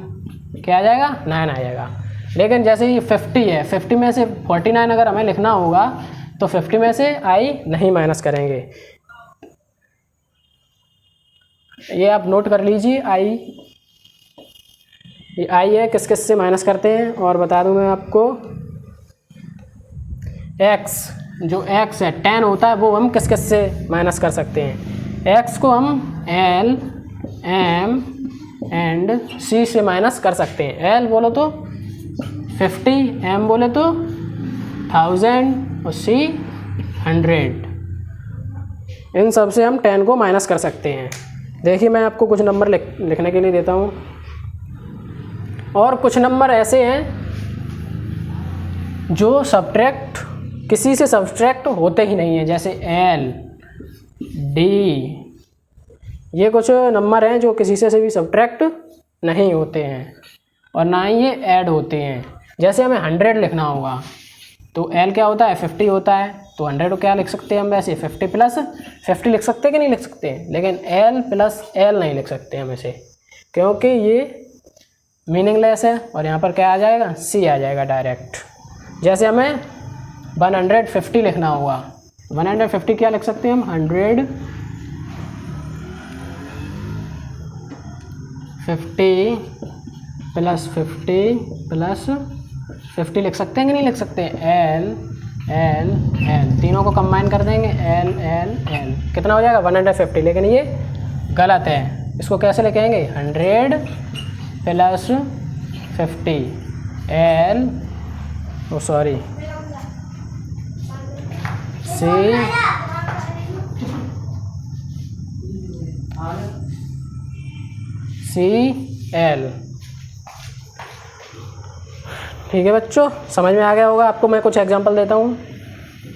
क्या आ जाएगा 9 आ जाएगा। लेकिन जैसे ये 50 है, 50 में से 49 अगर हमें लिखना होगा तो 50 में से i नहीं माइनस करेंगे। ये आप नोट कर लीजिए, ये i है, किस किस से माइनस करते हैं। और बता दूं मैं आपको, x, जो x है 10 होता है, वो हम किस किस से माइनस कर सकते हैं? x को हम l, m एंड c से माइनस कर सकते हैं। l बोलो तो 50, m बोले तो 1000 और c 100। इन सब से हम 10 को माइनस कर सकते हैं। देखिए मैं आपको कुछ नंबर लिखने के लिए देता हूँ। और कुछ नंबर ऐसे हैं जो सब्ट्रैक्ट, किसी से सब्ट्रैक्ट होते ही नहीं हैं, जैसे l, d। ये कुछ नंबर हैं जो किसी से भी सब्ट्रैक्ट नहीं होते हैं और ना ही ये ऐड होते हैं। जैसे हमें 100 लिखना होगा तो l क्या होता है 50 होता है, तो 100 को क्या लिख सकते हैं हम? वैसे 50 प्लस 50 लिख सकते हैं कि नहीं लिख सकते? लेकिन l प्लस l नहीं लिख सकते हम इसे, क्योंकि ये मीनिंगलेस है। और यहाँ पर क्या आ जाएगा? c आ जाएगा डायरेक्ट। जैसे हमें 150 लिखना होगा, 150 क्या लिख सकते हैं हम? 150 प्लस 50 प्लस 50 लिख सकते हैं कि नहीं लिख सकते? l l l, तीनों को कंबाइन कर देंगे, l l l, कितना हो जाएगा 150। लेकिन ये गलत है, इसको कैसे लिखेंगे? 100 प्लस 50 l, ओ सॉरी c l। ठीक है बच्चों, समझ में आ गया होगा आपको। मैं कुछ एग्जांपल देता हूँ,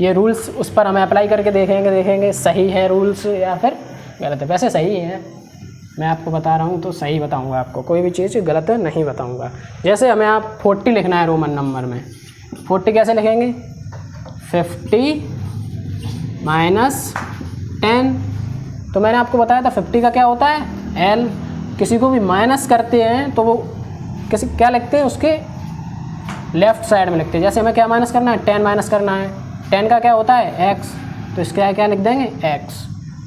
ये रूल्स उस पर हमें अप्लाई करके देखेंगे सही है रूल्स या फिर गलत है। वैसे सही है, मैं आपको बता रहा हूँ तो सही बताऊँगा आपको, कोई भी चीज़ गलत नहीं बताऊँगा। जैसे हमें आप 40 लिखना है रोमन नंबर में, 40 कैसे लिखेंगे? 50 माइनस 10। तो मैंने आपको बताया था 50 का क्या होता है l। किसी को भी माइनस करते हैं तो वो क्या लिखते हैं? उसके लेफ्ट साइड में लिखते हैं। जैसे हमें क्या माइनस करना है? 10 माइनस करना है। 10 का क्या होता है? x, तो इसका क्या लिख देंगे? x।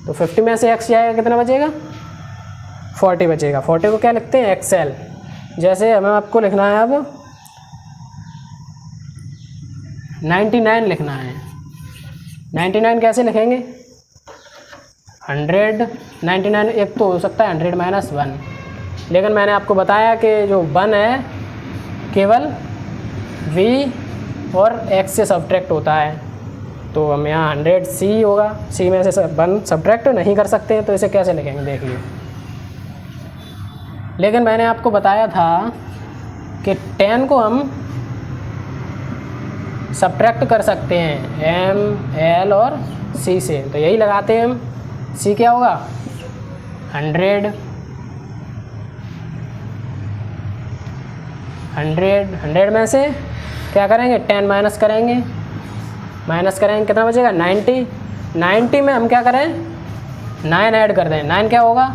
तो 50 में से x जाएगा, कितना बचेगा? 40 बचेगा। 40 को क्या लिखते हैं? xl। जैसे हमें आपको लिखना है अब 99 लिखना है। 99 कैसे लिखेंगे? 100 99 एक तो हो सकता है 100 माइनस 1, लेकिन मैंने आपको बताया कि जो 1 है केवल v और x से सब्ट्रैक्ट होता है। तो हम यहाँ 100c होगा, c में से 1 सब्ट्रैक्ट नहीं कर सकते हैं, तो इसे कैसे लिखेंगे देखिए। लेकिन मैंने आपको बताया था कि 10 को हम सब्ट्रैक्ट कर सकते हैं m, l और c से, तो यही लगाते हैं हम। c क्या होगा? 100 में से क्या करेंगे? 10 माइनस करेंगे, कितना बचेगा? 90 में हम क्या करें? 9 ऐड कर दें। 9 क्या होगा?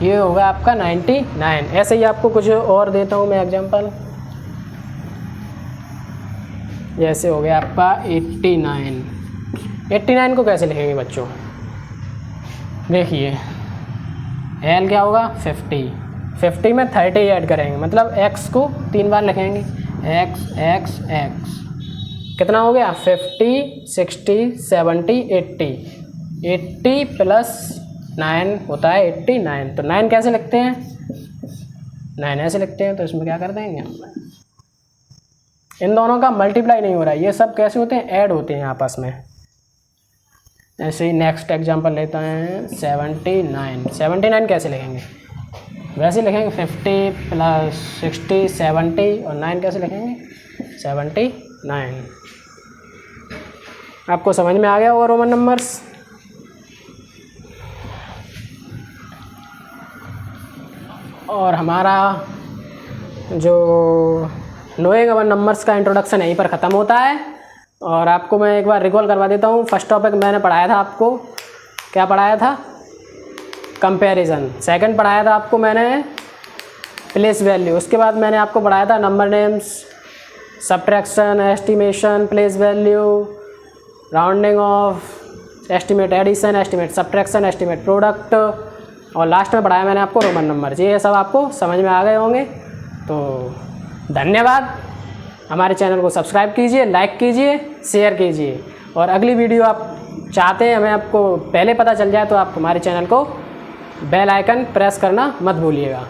ये होगा आपका 99। ऐसे ही आपको कुछ और देता हूँ मैं एग्जांपल। जैसे हो गया आपका 89। 89 को कैसे लिखेंगे बच्चों? देखिए एल क्या होगा 50 में 30 ऐड करेंगे, मतलब x को 3 बार लिखेंगे, x कितना हो गया 50 60 70 80 प्लस 9 होता है 89। तो 9 कैसे लिखते हैं? 9 ऐसे लिखते हैं। तो इसमें क्या कर देंगे, इन दोनों का मल्टीप्लाई नहीं हो रहा है, ये सब कैसे होते हैं? ऐड होते हैं आपस में। ऐसे ही नेक्स्ट एग्जांपल लेते हैं 79 कैसे लिखेंगे? वैसे लिखेंगे 50 प्लस 60 70 और 9 कैसे लिखेंगे 79। आपको समझ में आ गया होगा रोमन नंबर्स। और हमारा जो नोइंग अवर नंबर्स का इंट्रोडक्शन यहीं पर ख़त्म होता है। और आपको मैं एक बार रिकॉल करवा देता हूँ। फर्स्ट टॉपिक मैंने पढ़ाया था आपको, क्या पढ़ाया था? कंपैरिजन। सेकंड पढ़ाया था आपको मैंने प्लेस वैल्यू। उसके बाद मैंने आपको पढ़ाया था number names, subtraction, estimation, place value, rounding off, estimate addition, estimate subtraction, estimate product, और लास्ट में पढ़ाया मैंने आपको रोमन नंबर। ये सब आपको समझ में आ गए होंगे। तो धन्यवाद। हमारे चैनल को सब्सक्राइब कीजिए, लाइक कीजिए, शेयर कीजिए। और अगली वीडियो आप चाहते हैं हमें आपको पहले पता चल जाए तो आप हमारे चैनल को बेल आइकन प्रेस करना मत भूलिएगा।